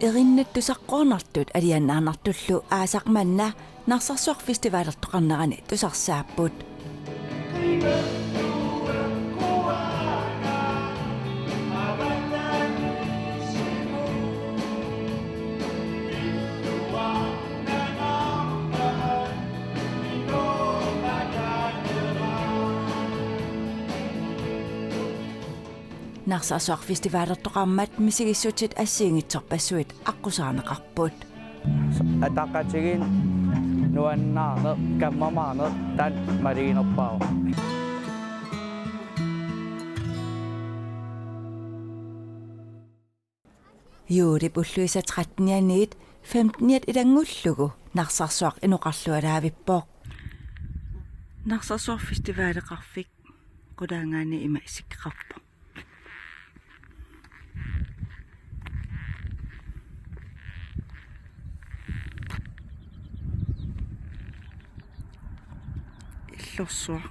erinnattusaqqornartut aliannaarnartullu aasaqmanna narsarsuarfestivaalertoqarnerani tusarsaaput narsarsuarfestivaalertoqarmat misigissutsit assiingitsorpassuit aqqusaaneqarput ataqatigin nuannaarne kammamaarne tan maliinerpao juuri pulluisa 13-niit 15-niat ilangullugu narsarsuaq inoqarlualaavippoq narsarsuarfestivaaleqarfik qulaangaani ima isikqarpo illorsuaq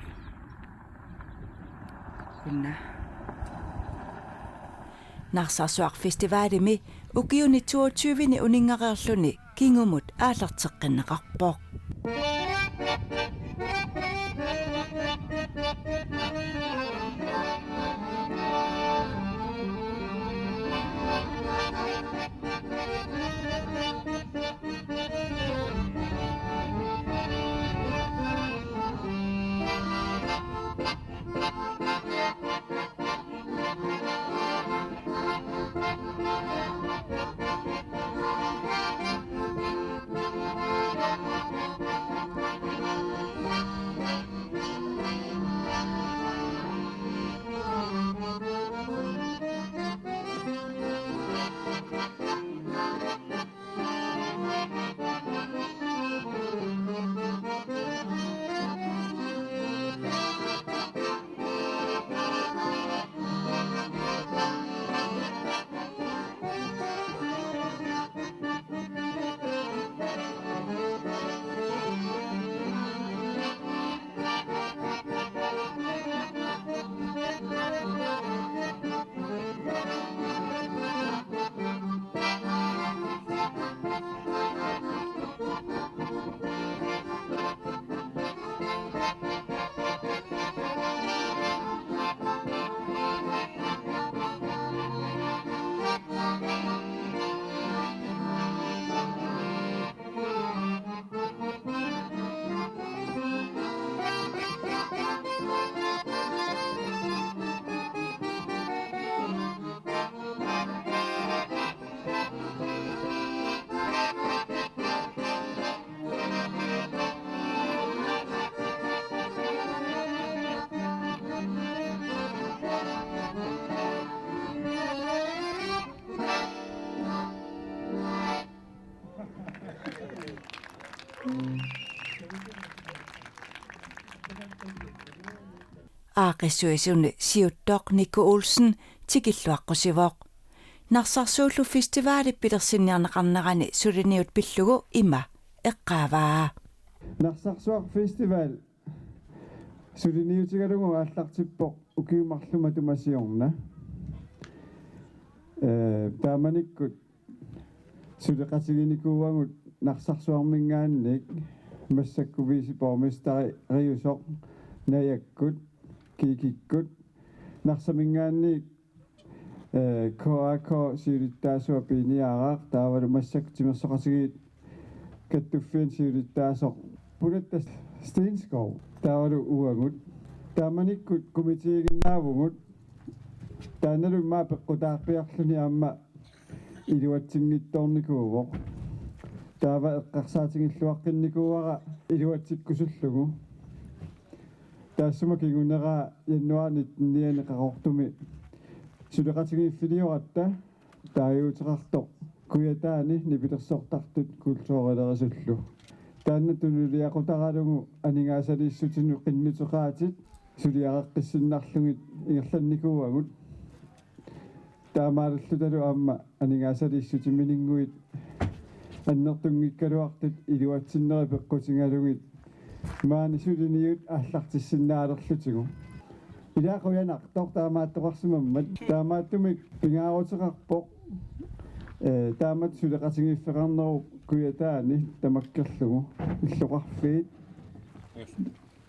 kunna narsarsuarfestivaalimi ukiuni 22-ni uningareerluni kingumut aallarteqqinneqarpoq aaqissuisunni siuttoq Nikko Olsen tikilluaqqusivoq narsarsuullu festivaali pilersinniarneqarnerani suliniut pillugu ima eqqaavaa narsarsuaq festival suliniutigalugu aallartippoq ukiumarluma tumasiorna taamanikkut suleqatiginikuuagut narsarsuarmingaannik massakkuviisipormistari riusoq nayakkut kiikikkut narsamingaannik koako siulittaasua piiniaaraaq taavalu massakutimersoqatigit kattuffiin siulittaasoq punattas Stenskov taavalu uagut taamanikkut komitiiginnaavungut taanalu maa peqqutaarpiarluni aamma iluatsingittornikuuvoq taava eqqarsaatingilluaqqinikuuara iluatsikkusullugu taassuma kinguneraa jannuarnit nianeqaqortumi suleqatigiiffiliораtta taayuuteqartoq kuyataani nipilersortartut kultuurilerisullу taanna tunuliaqutaralugu aningaasaliissutinu qinnuteqaatit suliaqaqqissinnaarlugit ingerlannikuuagut taamaalluttalu aamma aningaasaliissutiminingguit аннертунгиккалуартут илуатсиннери пеккутингалугит маани сулиниут ааллартиссиннаалерлутигу илаақуянартор таамааттоқарсимаммат таамааттумик пингаарутеқарпоқ таамат сулеқатингиффеқарнеру куятаани тамаккерлугу иллоқарфиит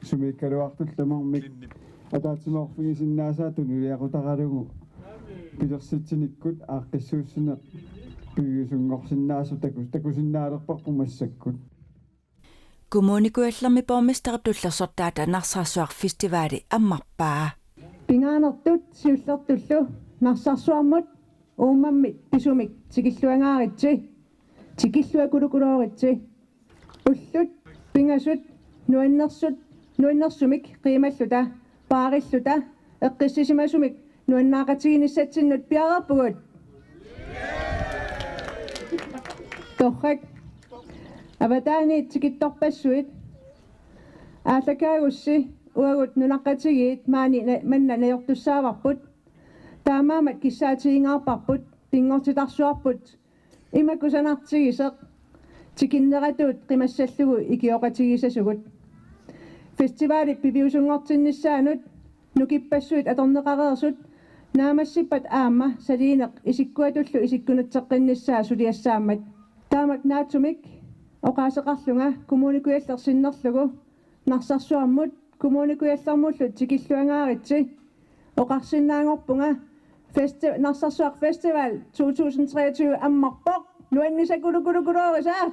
сумиккалуартулламармик атаатимаорфигисиннаасаатун улиақутаралугу пилерситсиниккут ааққиссууссинеқ пигисунгорсиннаасу такусиннаалерпарпу массаккут Kommunikuallermi borgmester tullasortaata narsarsuar festivali ammarpaa. Pingaanartut siullertullu narsarsuarmut uummammit pisumik tikilluangaaritsi tikilluakulukulooritsi ullut pingasut nuinnersumik qiimalluta paarilluta eqqissisimasumik nuannaaqatiginissatsinut piararpugut torrak avataani tikittorpassuit ааллакаагусси уагут нунаққатигиит маани манна наёртуссааварпут таамаамат киссаатигингаарпарпут пингортитарсуарпут имаккусанартигисеқ тикиннератуут қимассаллугу икиоқатигисасугут фестивали пивиусунгортиннссаанут нукиппассуит аторнеқареерсут наамассиппат аама салиинеқ исиккуатуллу исиккунатсеққиннссаа сулиассаамат таамак наатсумик оқаасеқарлунга коммуникуаллерсиннерлугу нарсарсуармут коммуникуаллермуллут тикиллуангааритси оқарсиннаангорпунга нарсарсуар фестивал 2023 аммарпоқ нуаннисакулукулукулоорисаа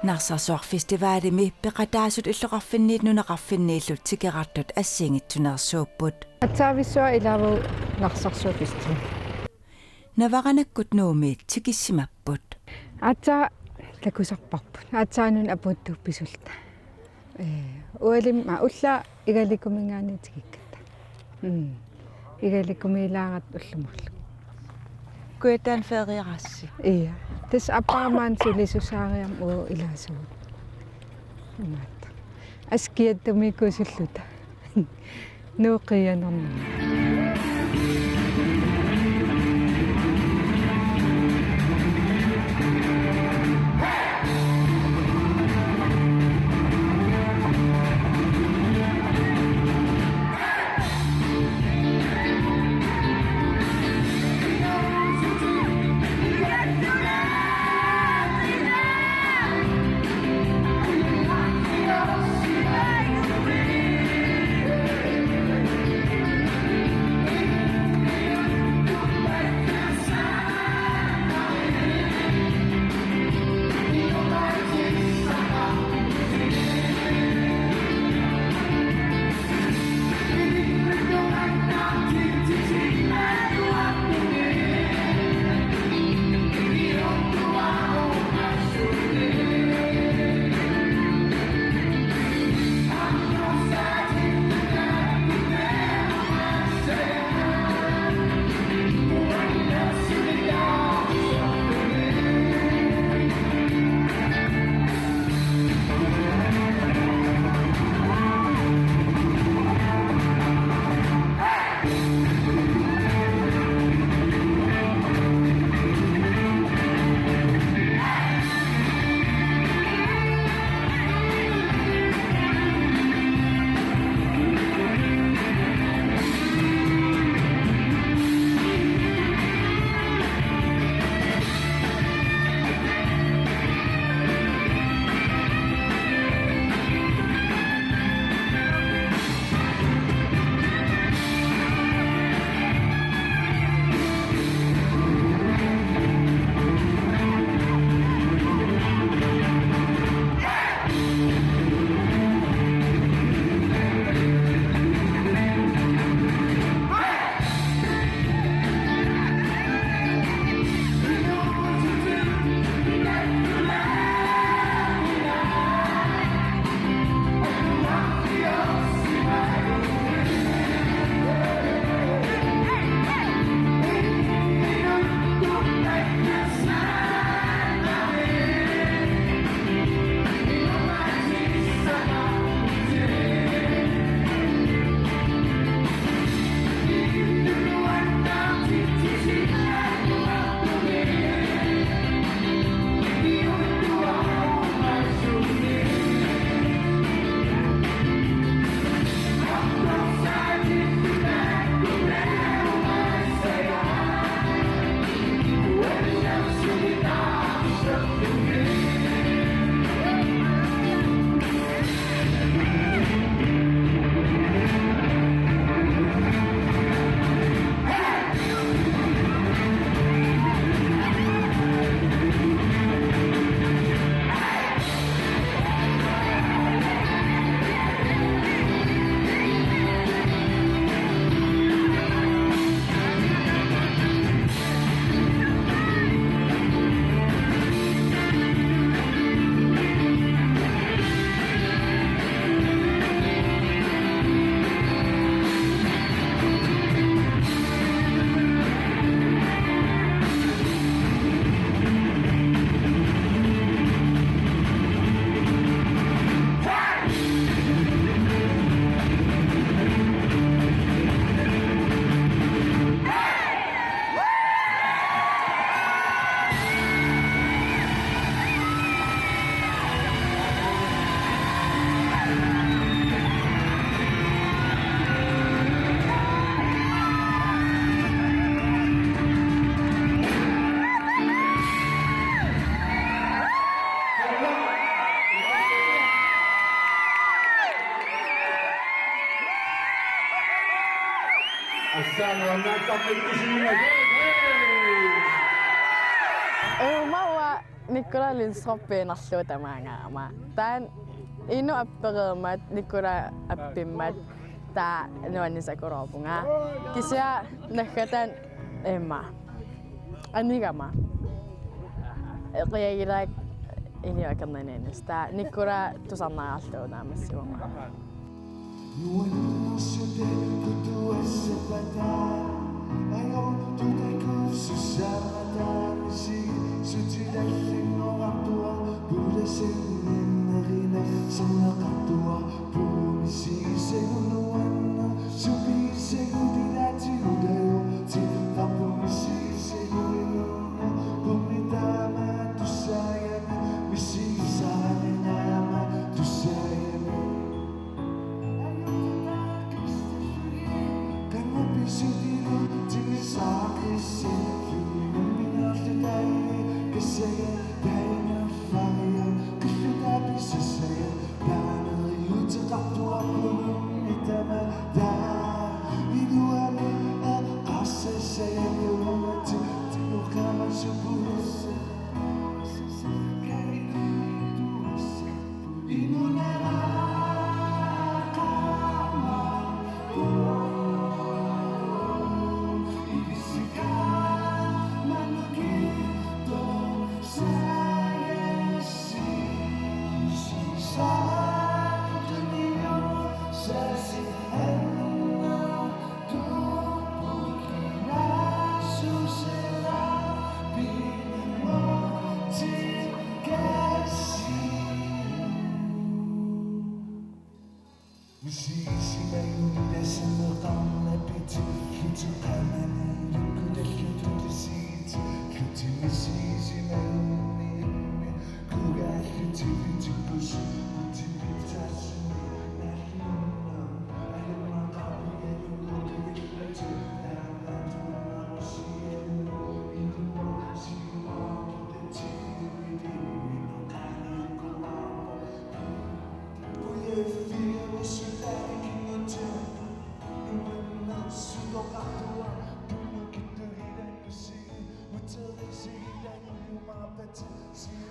Narsarsuarfestivali mi peqataasut illoqarfinniit nunaqarfinniillut tikerartut assingitsunersuupput. Atsaavissua ilavu narsarsuufistu. Navaqanakkut nuumiit tikissimapput. Atsaa lakusarparput. Atsaanun apuuttuuppisulta. Ualimma ulla igalikumingaani tikikkata. Igalikumiilaangat ullumorlu. Kuetaan feriarassi. Iya. Tas apaamaan sulisusaariam u ilaasuut. Maata. Askiattumikusulluta. Nuuqiyanerna. Assalamualaikum warahmatullahi wabarakatuh. Mawa Nicola Lindström narluuta maangaama. Taan inu appereemat Nicola appimmat taa nuannisakoropunga. Kisia nakhatan Emma. Anigama. Qiyagilaak iniakarnanenis taa Nicola tusarnaarluuna massiunga.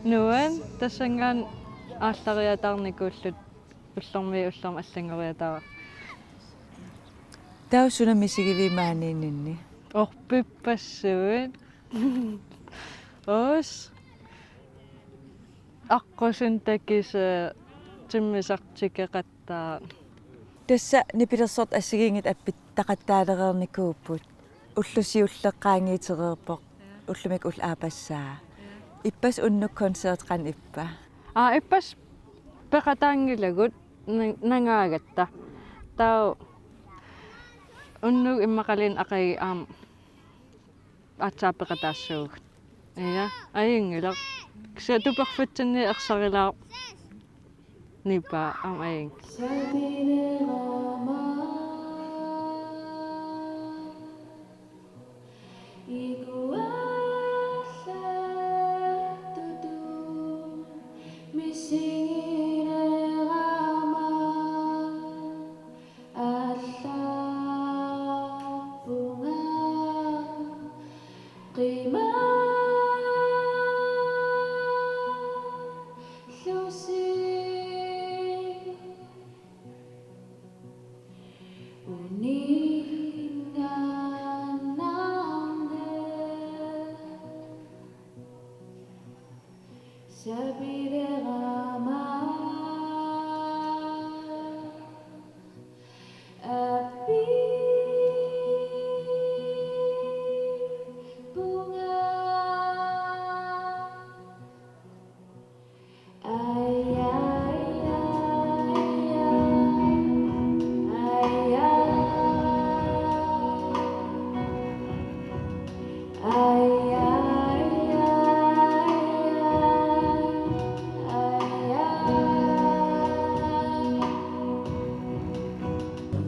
Nuan tassangaan ааллариатаарникууллут уллэрми уллерма аллангериатаа Tausuna misigivimaaninni. орпиппассуит ос аққусун такиса тиммисартикеқаттаа Tässä nipilersort assigingit appit taqattaalereernikuupput. Ullusiulleqqaangiitererpoq. Ullumik aappassaa. Ippas unnuk konsertqan ippa. иппас пеқатаангилагут нангаагатта таа уннуг иммақалин ақаги атсааппеқатаассууг ия аингилақ кса туперфутсинни ерсарилаа нипа аин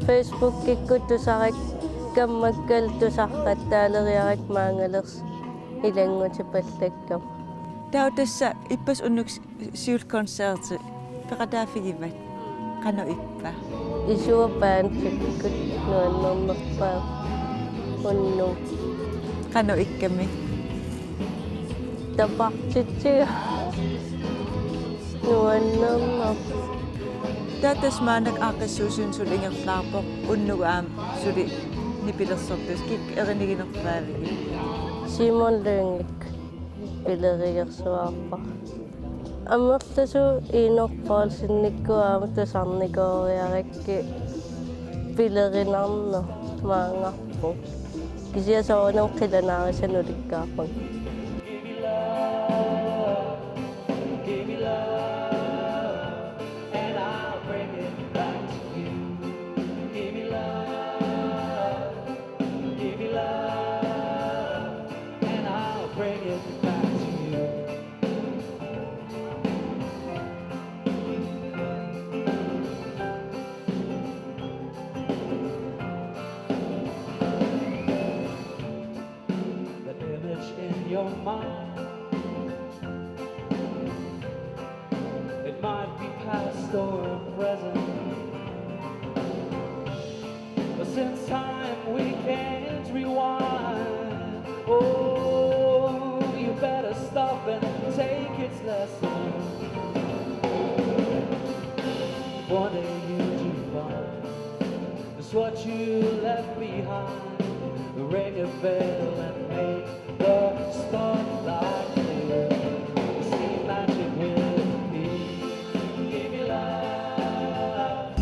Facebook kikkut tusarik kammakkal tusarqattaaleriarak maangalers ilangutipallakkam Tau tässä ippas unnuk siulkonserti. Peqataafigivat. Qanu ippa. isuapaan kikkut nuannernerpaa unnu Qanu ikkami. tapartitsia nuannerner Tatasmaanak aaqissuusun sul ingerlaarpoq unnugaam suli nipilersortus kik eriniginerpaavigi. Simon Löngik pilerigersuarpa ammertasu inorpaalsinnikkuaama tusarnikooriarikki pilerinarner maangarpu kisiasoonam qilanaarisanulikkaarpag your mind. It might be past or present, but since time we can't rewind. Oh, you better stop and take its lesson. One day you do find it's what you left behind. Ring a bell and make the spotlight clear. See magic with me. Give me love.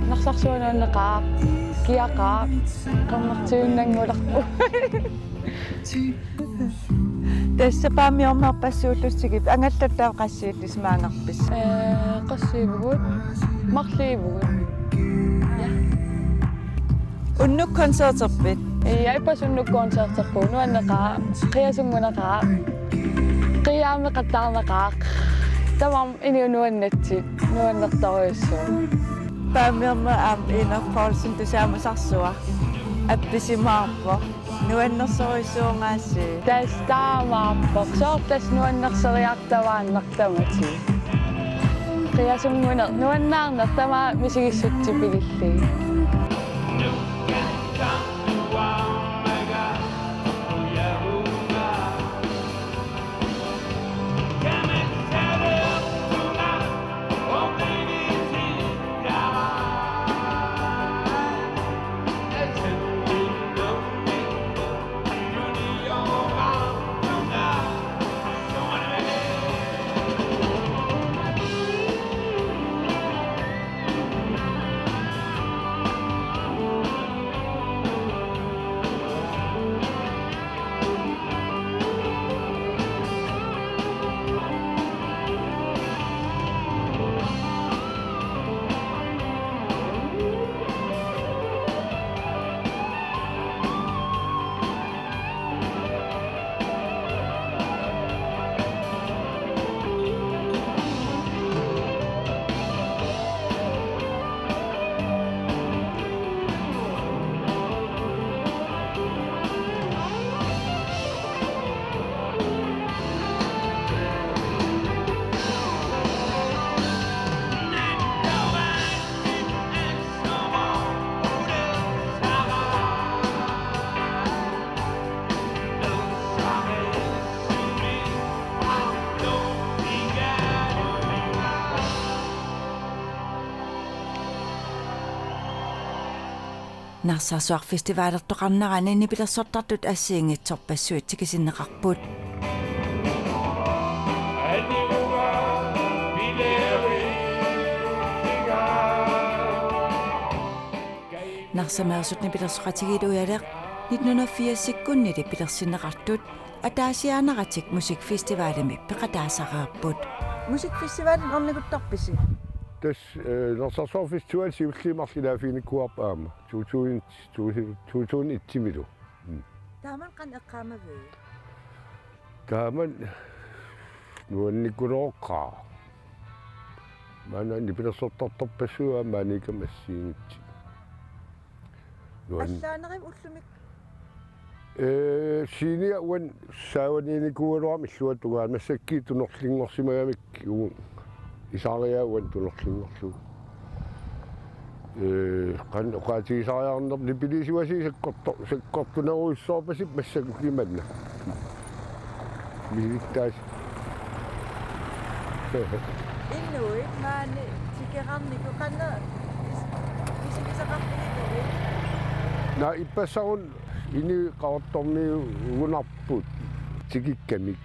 Naksaksuunan nakaak, kiyakaak, kammaksuun ng mulakpo. Tässä paamiormarpassuutussigip angallattaav qassiutis maangarpis. Qassiivugut, maqliivugut. Unnuk konserterpit. Ei pasunnu konserterpu, nuanneqaa, qiasunguneqaa, qiaameqattaarneqaaq. Tamam iniunuannatsit, nuannertaruussuu. Paamiorma inerpaulsun tusaamusarsuar. Appisimaarpo. Nuannersoruissuungaassi. Tas taamaarpoq, soortas nuannerseriartavaannertamati. Qiasunguner, nuannaarnertama misigissutipigilli. Narsaasuarfestivalertoqarnarani nipilersortartut assiingitsorpassuit tikisinneqarput. Narsameersut nipilersoqatigiluialeq 1980-sikkunnili pilersinneqartut ataasiaanaratik musikfestivaalimi peqataasaqaarput. Musikfestivaalin ornikuttarpisi. Das Narsarsuarfestival siullimarlilaafiinikkuarpaama 2000 Taaman qan eqqaamavi. Taaman nuannikkuleroqqaa maana nipilersortartarpassua maanikamassiingitsi Allaanerim ullumik siinia uan saavaniinikuuleram illuatugaa massakki tunorlinngorsimagamik isaria uan tunorlinngorlu qan oqaatigisariarner nipilisiwasi sakkortuneruissoorpasip massakukkimanna Mihittäis. Inuit maani tikeranniku qanna isikiseqarnigiluit Na ipasarun ini qaortormi unarput tikikkamik.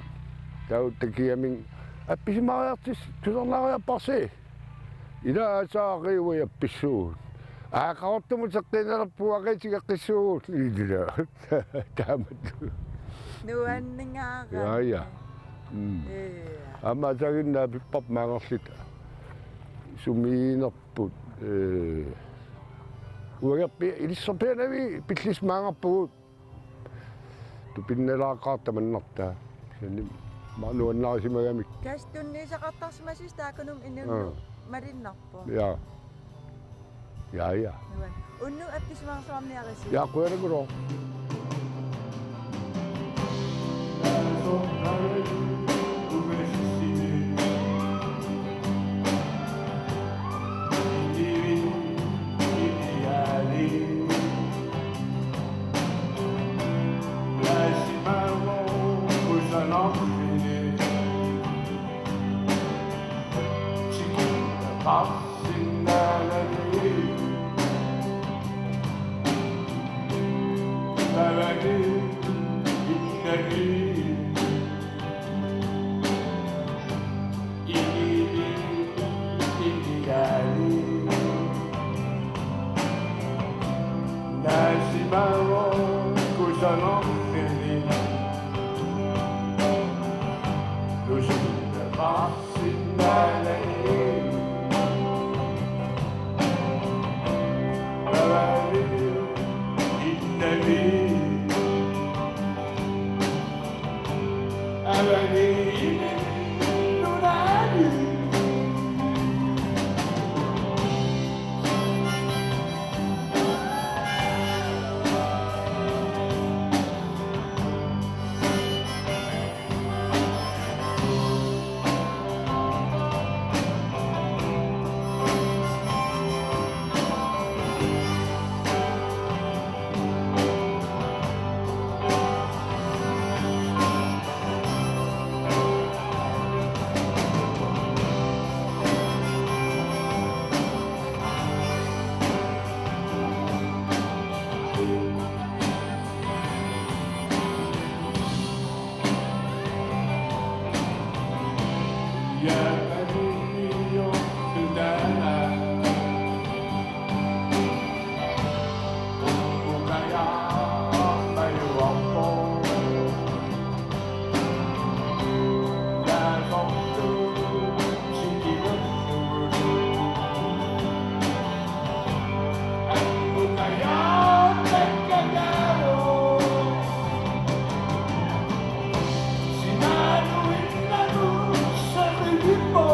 Tau takiaming appisimariartis tuserlariapparsi. Ila asaaqi appissuut. Qaortumu seqqinarpuaqitigaqqissuut idila. Taamat. nuanningaara. Ja. Amma saginna pippap maangerlita. Sumiinerput. Uagappi ilisserpianavi pillis maangerpugut. Tupinnalaaqaarta mannartaa. Sani maanuannaarisimagamik. Kastunniisaqartarsimasis taakunum inunnu marinnarpu. Ja. Ja. Nuan. Unnu appisimarsuarniarisi. Ja, kueraguro. People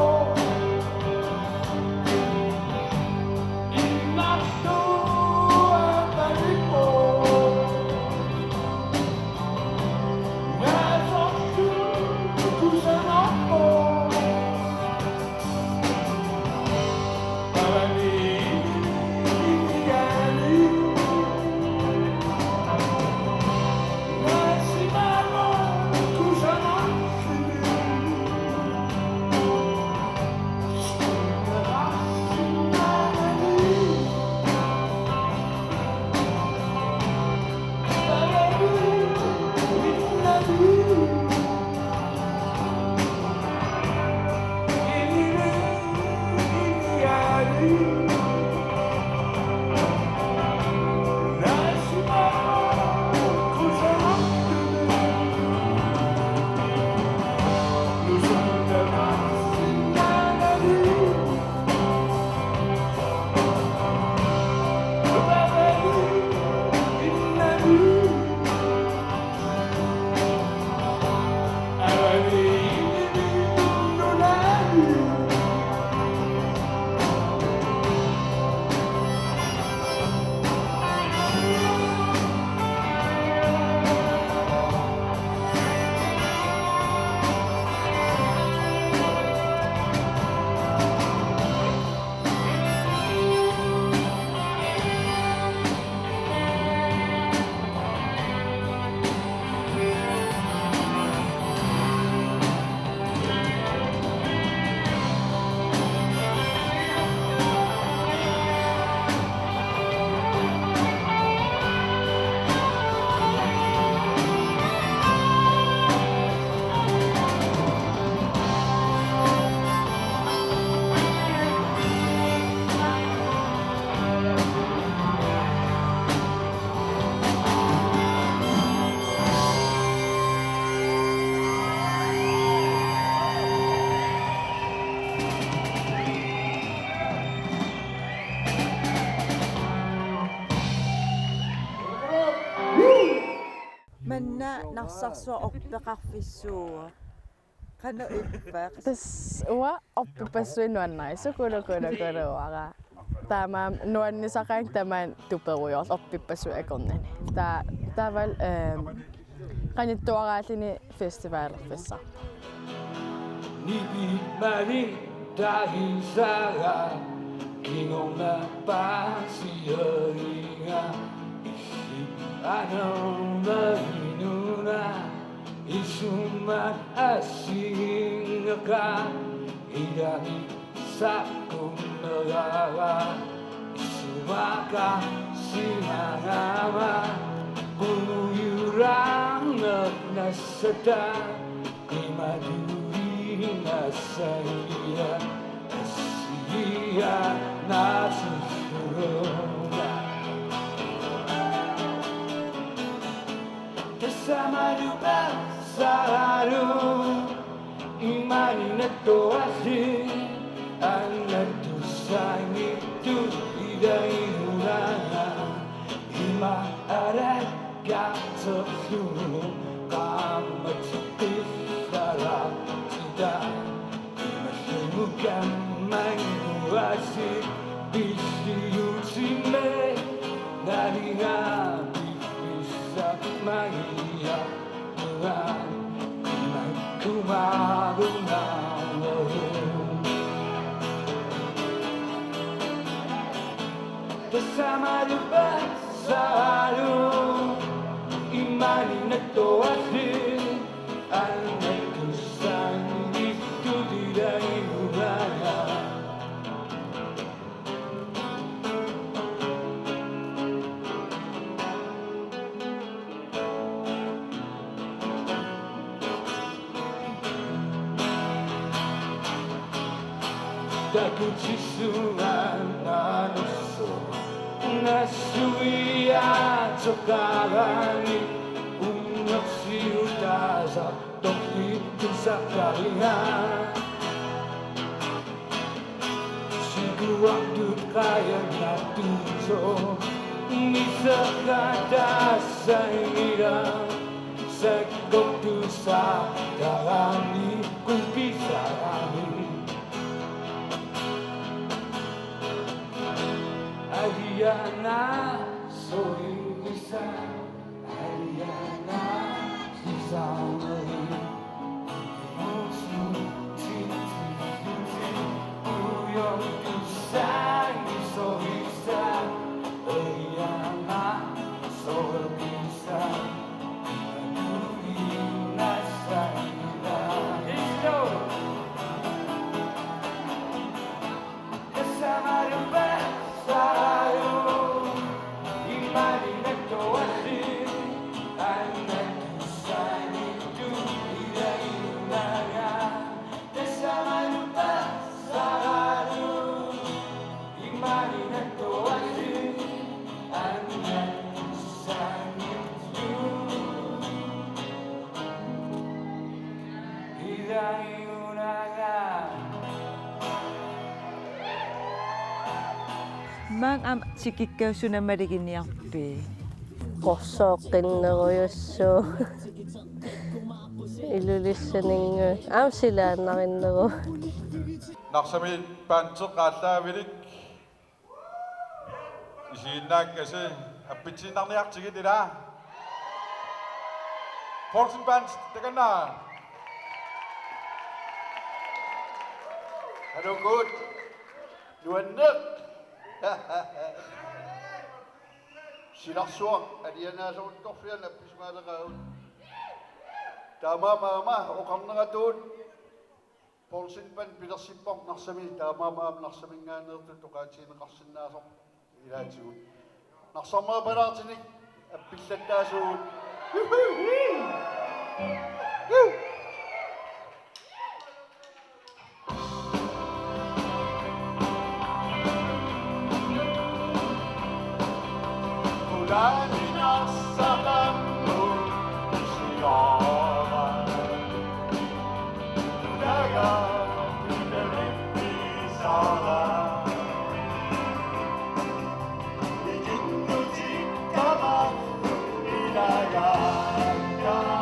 нарсарсуа орпеқарфиссуу qanu ippa Tas ua oppipassuinuannai sukulukulukuluara. Tämä nuonnisaqaang tämän tuperujoort oppipassu akornani. Taval qanittuaraallini festivalerfissa. Nipi mari dahisara kingona pasieringa isi anona inuna isumat asingaka idami sakunara isumaka sinangama kuyurang nasata kimaduri nasaya asiya nasusurunga Kasama dupa selalu imani netoasi anak dosa itu tidak hilangnya ima ada gak tersuruh kamu cepet salah tidak bukan menguasi bisiucime dari nabi bisa maya dengan kumaruna bersama dupa selalu imani netoasi anak dosa itu tidak hilangnya Daku cisuan nanuso nasuia cokarani unok siutaza toki tusakaringa siku waktu kaya natuso nisa kata saingira sekok tusa karani kumpisarani Ariana soy isa Ariana isa meri Musu titi Uyong tusay soy isa Ariana soy isa Aduri nasa ina Isto Kasama rupa Sayo imani netoasi anak dosa itu tidak hilangnya bersama lupa sayo imani netoasi anak dosa itu tidak hilangnya mang am sikikkausuna mariginiarpi Kosokin na ko yuso. Ilulisaning sila na rin na ko. Naksami pansok kata wirik isinak kasi apitsin nang niyak sige dira. Fortune pants tekan na. Hello good. Luandek. Sinaksuak adiana sa utok yan apis malakaw. Tama mama ukang na nga doon. Fortune pan pinasipok naksami tama mama naksami nga natutukan sinaksin nasok. Ilatsun. Naksama barat sinik apis tasun. Dahil nasa kanto siya Daga pinaliti sana Ikintutik ka ba Ilayan ka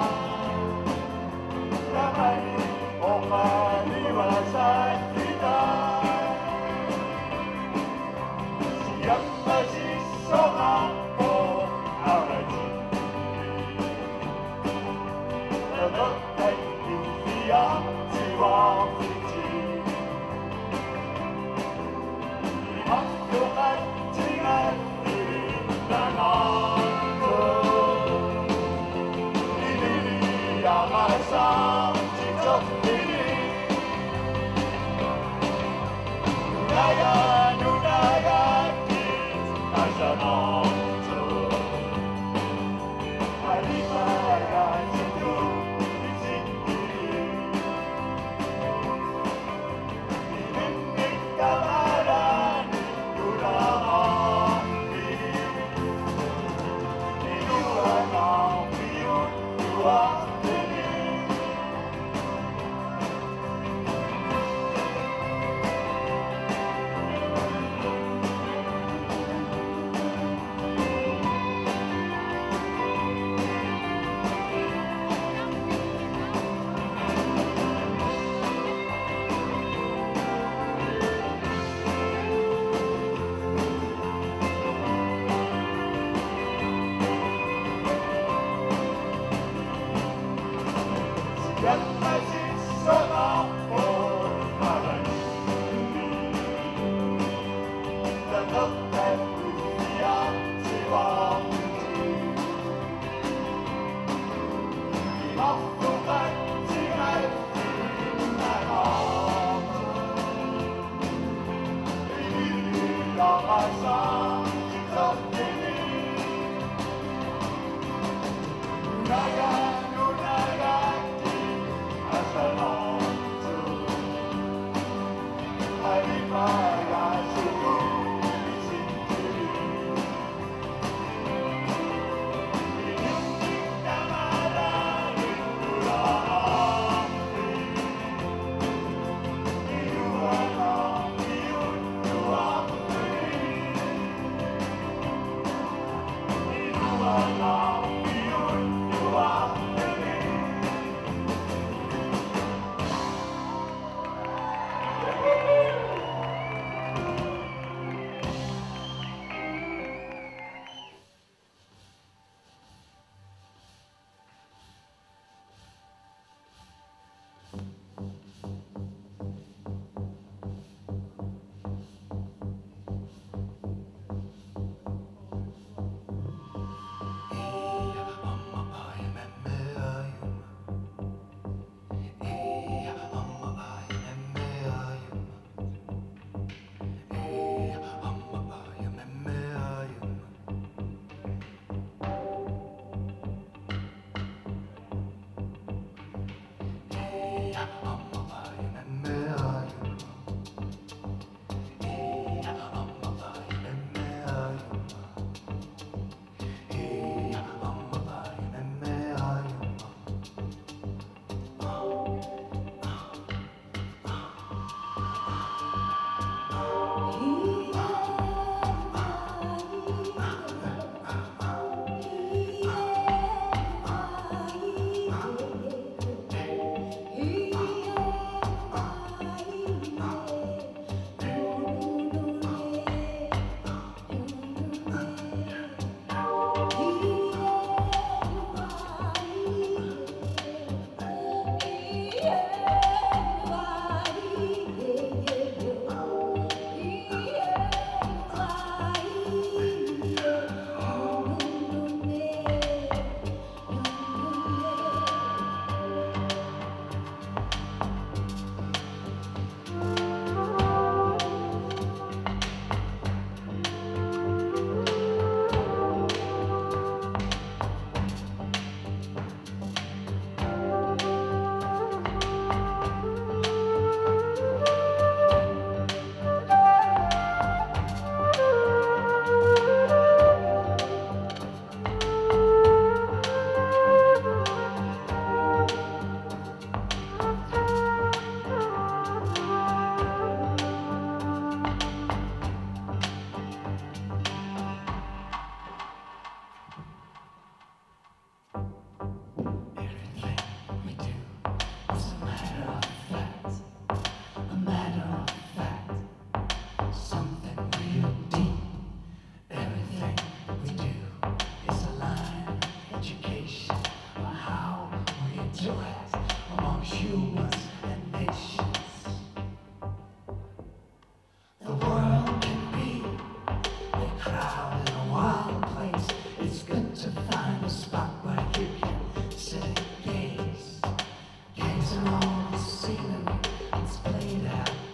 It's played out.